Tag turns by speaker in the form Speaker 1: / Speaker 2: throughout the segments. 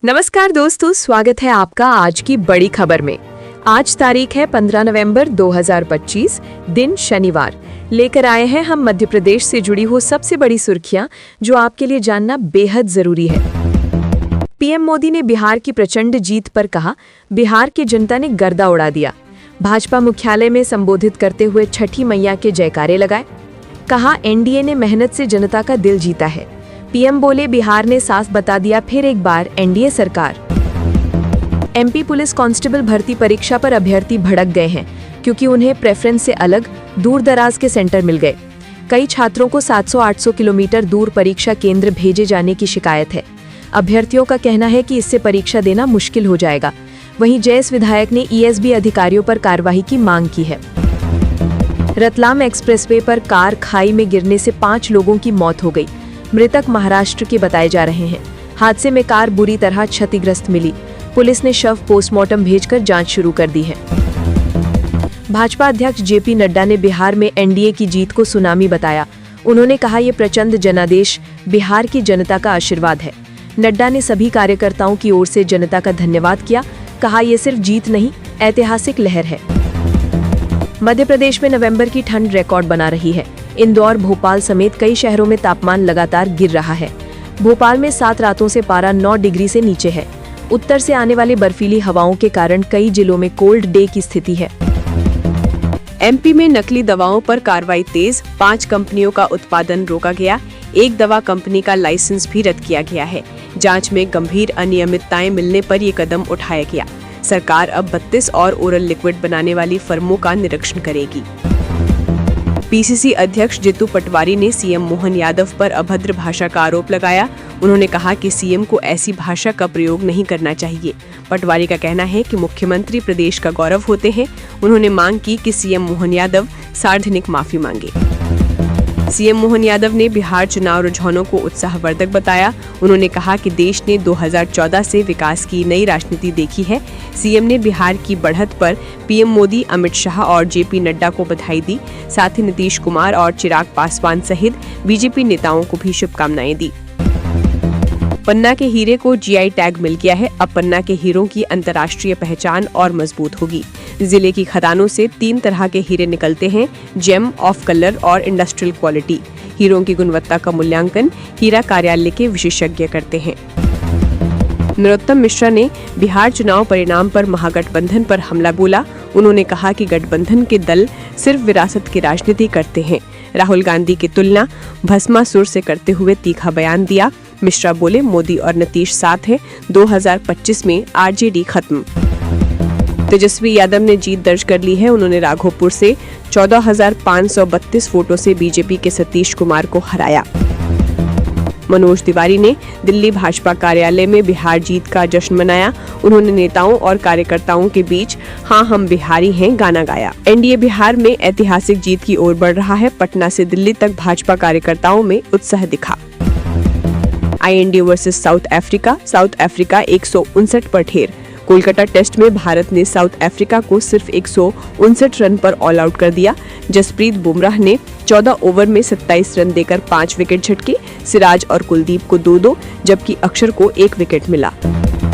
Speaker 1: नमस्कार दोस्तों, स्वागत है आपका आज की बड़ी खबर में। आज तारीख है 15 नवंबर 2025, दिन शनिवार। लेकर आए हैं हम मध्य प्रदेश से जुड़ी हो सबसे बड़ी सुर्खियां जो आपके लिए जानना बेहद जरूरी है। पीएम मोदी ने बिहार की प्रचंड जीत पर कहा, बिहार की जनता ने गर्दा उड़ा दिया। भाजपा मुख्यालय में संबोधित करते हुए छठी मैया के जयकारे लगाए। कहा, एनडीए ने मेहनत से जनता का दिल जीता है। पीएम बोले, बिहार ने साफ बता दिया फिर एक बार एनडीए सरकार। एमपी पुलिस कांस्टेबल भर्ती परीक्षा पर अभ्यर्थी भड़क गए हैं क्योंकि उन्हें प्रेफरेंस से अलग दूर दराज के सेंटर मिल गए। कई छात्रों को 700-800 किलोमीटर दूर परीक्षा केंद्र भेजे जाने की शिकायत है। अभ्यर्थियों का कहना है कि इससे परीक्षा देना मुश्किल हो जाएगा। वहीं जयस विधायक ने ईएसबी अधिकारियों पर कार्रवाई की मांग की है। रतलाम एक्सप्रेसवे पर कार खाई में गिरने से 5 लोगों की मौत हो गई। मृतक महाराष्ट्र के बताए जा रहे हैं। हादसे में कार बुरी तरह क्षतिग्रस्त मिली। पुलिस ने शव पोस्टमार्टम भेजकर जांच शुरू कर दी है। भाजपा अध्यक्ष जेपी नड्डा ने बिहार में एनडीए की जीत को सुनामी बताया। उन्होंने कहा, ये प्रचंड जनादेश बिहार की जनता का आशीर्वाद है। नड्डा ने सभी कार्यकर्ताओं की ओर से जनता का धन्यवाद किया। कहा, यह सिर्फ जीत नहीं, ऐतिहासिक लहर है। मध्य प्रदेश में नवंबर की ठंड रिकॉर्ड बना रही है। इंदौर, भोपाल समेत कई शहरों में तापमान लगातार गिर रहा है। भोपाल में 7 रातों से पारा 9 डिग्री से नीचे है। उत्तर से आने वाली बर्फीली हवाओं के कारण कई जिलों में कोल्ड डे की स्थिति है। एमपी में नकली दवाओं पर कार्रवाई तेज। 5 कंपनियों का उत्पादन रोका गया। एक दवा कंपनी का लाइसेंस भी रद्द किया गया है। जांच में गंभीर अनियमितताएं मिलने पर ये कदम उठाया गया। सरकार अब 32 और ओरल लिक्विड बनाने वाली फर्मों का निरीक्षण करेगी। पीसीसी अध्यक्ष जितू पटवारी ने सीएम मोहन यादव पर अभद्र भाषा का आरोप लगाया। उन्होंने कहा कि सीएम को ऐसी भाषा का प्रयोग नहीं करना चाहिए। पटवारी का कहना है कि मुख्यमंत्री प्रदेश का गौरव होते हैं। उन्होंने मांग की कि सीएम मोहन यादव सार्वजनिक माफी मांगे। सीएम मोहन यादव ने बिहार चुनाव रुझानों को उत्साहवर्धक बताया। उन्होंने कहा कि देश ने 2014 से विकास की नई राजनीति देखी है। सीएम ने बिहार की बढ़त पर पीएम मोदी, अमित शाह और जेपी नड्डा को बधाई दी। साथ ही नीतीश कुमार और चिराग पासवान सहित बीजेपी नेताओं को भी शुभकामनाएं दी। पन्ना के हीरे को जीआई टैग मिल गया है। अब पन्ना के हीरों की अंतर्राष्ट्रीय पहचान और मजबूत होगी। जिले की खदानों से 3 तरह के हीरे निकलते हैं, जेम, ऑफ कलर और इंडस्ट्रियल क्वालिटी। हीरों की गुणवत्ता का मूल्यांकन हीरा कार्यालय के विशेषज्ञ करते हैं। नरोत्तम मिश्रा ने बिहार चुनाव परिणाम पर महागठबंधन पर हमला बोला। उन्होंने कहा कि गठबंधन के दल सिर्फ विरासत की राजनीति करते हैं। राहुल गांधी की तुलना भस्मासुर से करते हुए तीखा बयान दिया। मिश्रा बोले, मोदी और नीतीश साथ हैं। 2025 में आरजेडी खत्म। तेजस्वी यादव ने जीत दर्ज कर ली है। उन्होंने राघोपुर से 14,532 वोटों से बीजेपी के सतीश कुमार को हराया। मनोज तिवारी ने दिल्ली भाजपा कार्यालय में बिहार जीत का जश्न मनाया। उन्होंने नेताओं और कार्यकर्ताओं के बीच हाँ हम बिहारी हैं गाना गाया। एनडीए बिहार में ऐतिहासिक जीत की ओर बढ़ रहा है। पटना से दिल्ली तक भाजपा कार्यकर्ताओं में उत्साह दिखा। आईएनडी वर्सेस साउथ अफ्रीका 159 पर ढेर। कोलकाता टेस्ट में भारत ने साउथ अफ्रीका को सिर्फ 159 रन पर ऑल आउट कर दिया। जसप्रीत बुमराह ने 14 ओवर में 27 रन देकर 5 विकेट झटके। सिराज और कुलदीप को 2-2 जबकि अक्षर को 1 विकेट मिला।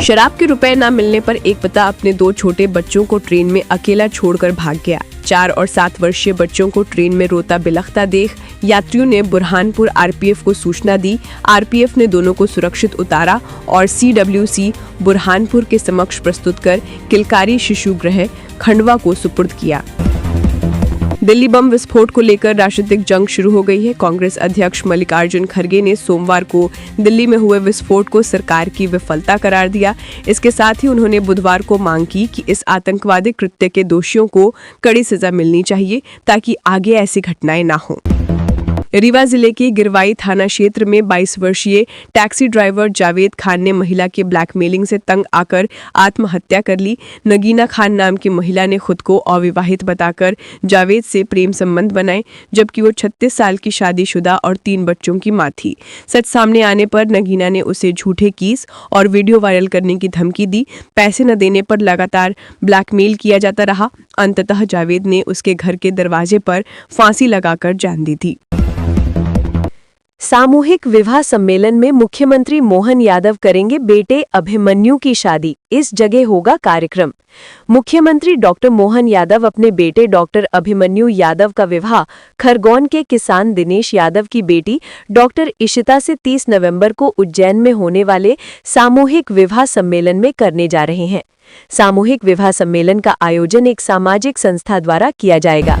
Speaker 1: शराब के रुपए न मिलने पर एक पिता अपने 2 छोटे बच्चों को ट्रेन में अकेला छोड़कर भाग गया। 4 और 7 वर्षीय बच्चों को ट्रेन में रोता बिलखता देख यात्रियों ने बुरहानपुर आरपीएफ को सूचना दी। आरपीएफ ने दोनों को सुरक्षित उतारा और सीडब्ल्यूसी बुरहानपुर के समक्ष प्रस्तुत कर किलकारी शिशु गृह खंडवा को सुपुर्द किया। दिल्ली बम विस्फोट को लेकर राजनीतिक जंग शुरू हो गई है। कांग्रेस अध्यक्ष मल्लिकार्जुन खड़गे ने सोमवार को दिल्ली में हुए विस्फोट को सरकार की विफलता करार दिया। इसके साथ ही उन्होंने बुधवार को मांग की कि इस आतंकवादी कृत्य के दोषियों को कड़ी सजा मिलनी चाहिए ताकि आगे ऐसी घटनाएं ना हों। रीवा जिले के गिरवाई थाना क्षेत्र में 22 वर्षीय टैक्सी ड्राइवर जावेद खान ने महिला के ब्लैकमेलिंग से तंग आकर आत्महत्या कर ली। नगीना खान नाम की महिला ने खुद को अविवाहित बताकर जावेद से प्रेम संबंध बनाए, जबकि वो 36 साल की शादीशुदा और 3 बच्चों की मां थी। सच सामने आने पर नगीना ने उसे झूठे केस और वीडियो वायरल करने की धमकी दी। पैसे न देने पर लगातार ब्लैकमेल किया जाता रहा। अंततः जावेद ने उसके घर के दरवाजे पर फांसी लगाकर जान दी थी। सामूहिक विवाह सम्मेलन में मुख्यमंत्री मोहन यादव करेंगे बेटे अभिमन्यु की शादी, इस जगह होगा कार्यक्रम। मुख्यमंत्री डॉक्टर मोहन यादव अपने बेटे डॉक्टर अभिमन्यु यादव का विवाह खरगोन के किसान दिनेश यादव की बेटी डॉक्टर इशिता से 30 नवंबर को उज्जैन में होने वाले सामूहिक विवाह सम्मेलन में करने जा रहे हैं। सामूहिक विवाह सम्मेलन का आयोजन एक सामाजिक संस्था द्वारा किया जाएगा।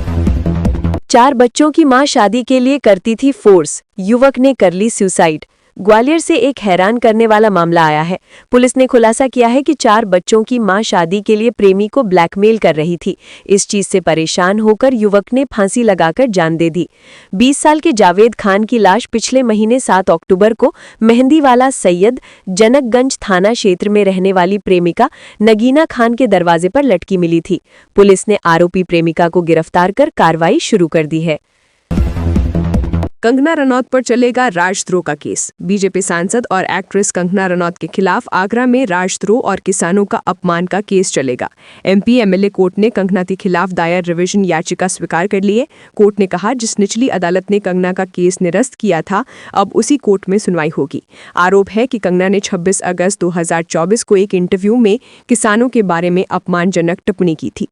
Speaker 1: 4 बच्चों की मां शादी के लिए करती थी फोर्स, युवक ने कर ली सुसाइड। ग्वालियर से एक हैरान करने वाला मामला आया है। पुलिस ने खुलासा किया है कि 4 बच्चों की मां शादी के लिए प्रेमी को ब्लैकमेल कर रही थी। इस चीज से परेशान होकर युवक ने फांसी लगाकर जान दे दी। 20 साल के जावेद खान की लाश पिछले महीने 7 अक्टूबर को मेहंदीवाला सैयद जनकगंज थाना क्षेत्र में रहने वाली प्रेमिका नगीना खान के दरवाजे पर लटकी मिली थी। पुलिस ने आरोपी प्रेमिका को गिरफ्तार कर कार्रवाई शुरू कर दी है।
Speaker 2: कंगना रनौत पर चलेगा राजद्रोह का केस। बीजेपी सांसद और एक्ट्रेस कंगना रनौत के खिलाफ आगरा में राजद्रोह और किसानों का अपमान का केस चलेगा। एमपी एमएलए कोर्ट ने कंगना के खिलाफ दायर रिवीजन याचिका स्वीकार कर ली है। कोर्ट ने कहा, जिस निचली अदालत ने कंगना का केस निरस्त किया था, अब उसी कोर्ट में सुनवाई होगी। आरोप है कि कंगना ने 26 अगस्त 2024 को एक इंटरव्यू में किसानों के बारे में अपमानजनक टिप्पणी की थी।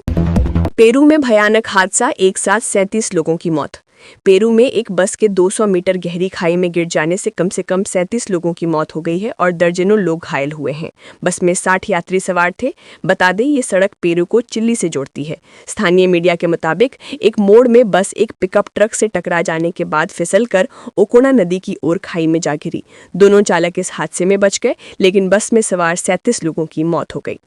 Speaker 2: पेरू में भयानक हादसा, एक साथ 37 लोगों की मौत। पेरू में एक बस के 200 मीटर गहरी खाई में गिर जाने से कम 37 लोगों की मौत हो गई है और दर्जनों लोग घायल हुए हैं। बस में 60 यात्री सवार थे। बता दें, ये सड़क पेरू को चिली से जोड़ती है। स्थानीय मीडिया के मुताबिक एक मोड़ में बस एक पिकअप ट्रक से टकरा जाने के बाद फिसलकर ओकोना नदी की ओर खाई में जा गिरी। दोनों चालक इस हादसे में बच गए, लेकिन बस में सवार 37 लोगों की मौत हो गई।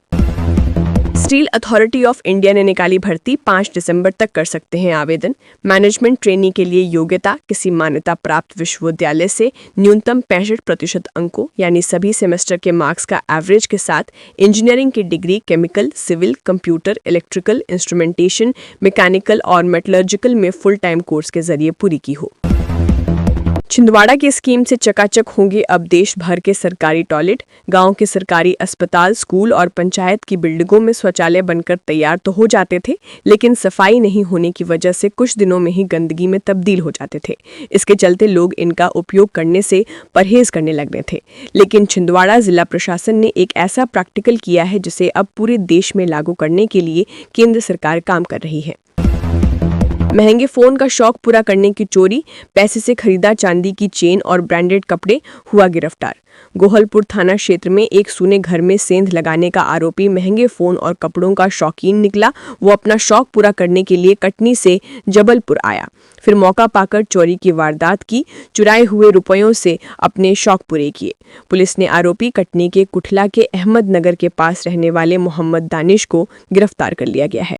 Speaker 2: स्टील अथॉरिटी ऑफ इंडिया ने निकाली भर्ती, 5 दिसंबर तक कर सकते हैं आवेदन। मैनेजमेंट ट्रेनी के लिए योग्यता, किसी मान्यता प्राप्त विश्वविद्यालय से न्यूनतम 65% अंकों यानी सभी सेमेस्टर के मार्क्स का एवरेज के साथ इंजीनियरिंग की degree chemical, civil, computer, electrical, instrumentation, mechanical और मेटलर्जिकल में फुल टाइम कोर्स के जरिए पूरी की हो। छिंदवाड़ा की स्कीम से चकाचक होंगे अब देश भर के सरकारी टॉयलेट। गांव के सरकारी अस्पताल, स्कूल और पंचायत की बिल्डिंगों में शौचालय बनकर तैयार तो हो जाते थे, लेकिन सफाई नहीं होने की वजह से कुछ दिनों में ही गंदगी में तब्दील हो जाते थे। इसके चलते लोग इनका उपयोग करने से परहेज करने लगने थे। लेकिन छिंदवाड़ा जिला प्रशासन ने एक ऐसा प्रैक्टिकल किया है जिसे अब पूरे देश में लागू करने के लिए केंद्र सरकार काम कर रही है। महंगे फोन का शौक पूरा करने की चोरी, पैसे से खरीदा चांदी की चेन और ब्रांडेड कपड़े, हुआ गिरफ्तार। गोहलपुर थाना क्षेत्र में एक सूने घर में सेंध लगाने का आरोपी महंगे फोन और कपड़ों का शौकीन निकला। वो अपना शौक पूरा करने के लिए कटनी से जबलपुर आया, फिर मौका पाकर चोरी की वारदात की। चुराए हुए रुपयों से अपने शौक पूरे किए। पुलिस ने आरोपी कटनी के कुठला के अहमद नगर के पास रहने वाले मोहम्मद दानिश को गिरफ्तार कर लिया गया है।